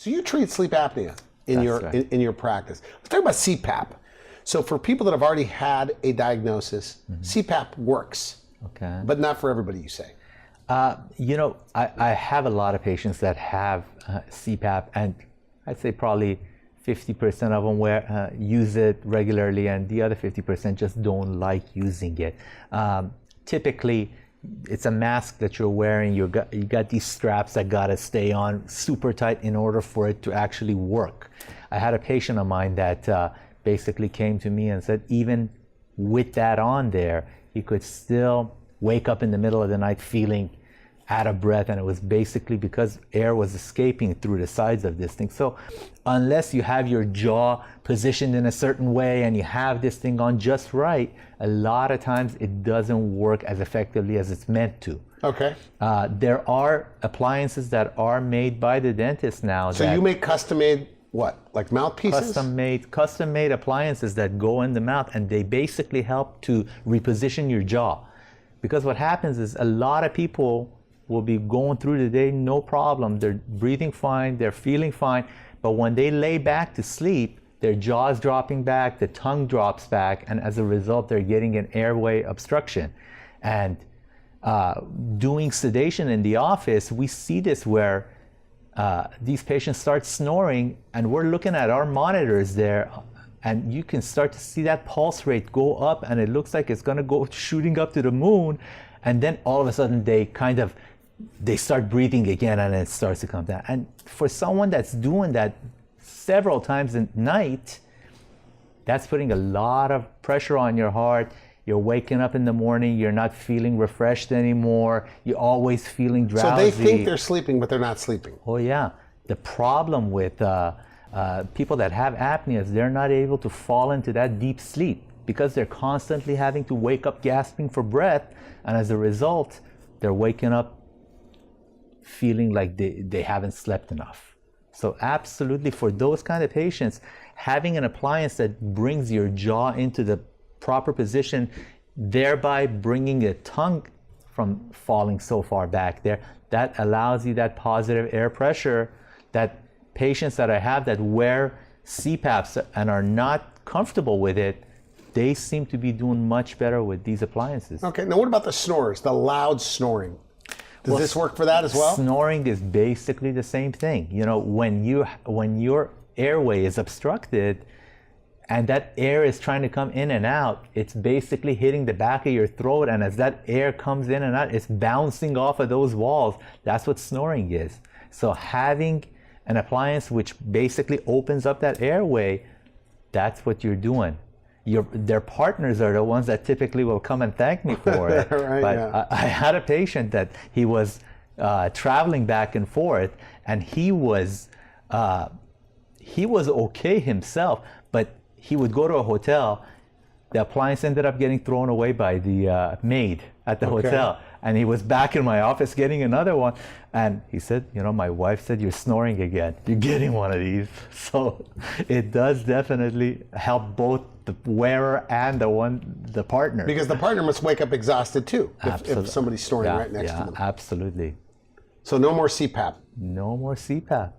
So you treat sleep apnea in in your practice. Let's talk about CPAP. So for people that have already had a diagnosis, CPAP works, but not for everybody, you say. You know, I have a lot of patients that have CPAP, and I'd say probably 50% of them use it regularly, and the other 50% just don't like using it. Typically, it's a mask that you're wearing. You got these straps that gotta stay on super tight in order for it to actually work. I had a patient of mine that basically came to me and said even with that on there, he could still wake up in the middle of the night feeling out of breath, and it was basically because air was escaping through the sides of this thing. So unless you have your jaw positioned in a certain way and you have this thing on just right, a lot of times it doesn't work as effectively as it's meant to. Okay. There are appliances that are made by the dentist now. So you make custom-made what? Like mouthpieces? Custom-made appliances that go in the mouth, and they basically help to reposition your jaw. Because what happens is a lot of people will be going through the day, no problem. They're breathing fine, they're feeling fine, but when they lay back to sleep, their jaw's dropping back, the tongue drops back, and as a result, they're getting an airway obstruction. And doing sedation in the office, we see this where these patients start snoring, and we're looking at our monitors there, and you can start to see that pulse rate go up, and it looks like it's gonna go shooting up to the moon, and then all of a sudden they start breathing again, and it starts to come down. And for someone that's doing that several times a night, that's putting a lot of pressure on your heart. You're waking up in the morning, you're not feeling refreshed anymore, you're always feeling drowsy. So they think they're sleeping, but they're not sleeping. Oh yeah. The problem with people that have apnea is they're not able to fall into that deep sleep because they're constantly having to wake up gasping for breath, and as a result, they're waking up feeling like they haven't slept enough. So absolutely, for those kind of patients, having an appliance that brings your jaw into the proper position, thereby bringing the tongue from falling so far back there, that allows you that positive air pressure that patients that I have that wear CPAPs and are not comfortable with it, they seem to be doing much better with these appliances. Okay, now what about the snores, the loud snoring? Does this work for that as well? Snoring is basically the same thing. You know, when your airway is obstructed and that air is trying to come in and out, it's basically hitting the back of your throat, and as that air comes in and out, it's bouncing off of those walls. That's what snoring is. So having an appliance which basically opens up that airway, that's what you're doing. Their partners are the ones that typically will come and thank me for it. Right, but yeah. I had a patient that he was traveling back and forth, and he was okay himself, but he would go to a hotel. The appliance ended up getting thrown away by the maid at the hotel. And he was back in my office getting another one. And he said, you know, my wife said, you're snoring again. You're getting one of these. So it does definitely help both the wearer and the partner. Because the partner must wake up exhausted too, if somebody's snoring right next to them. Absolutely. So no more CPAP. No more CPAP.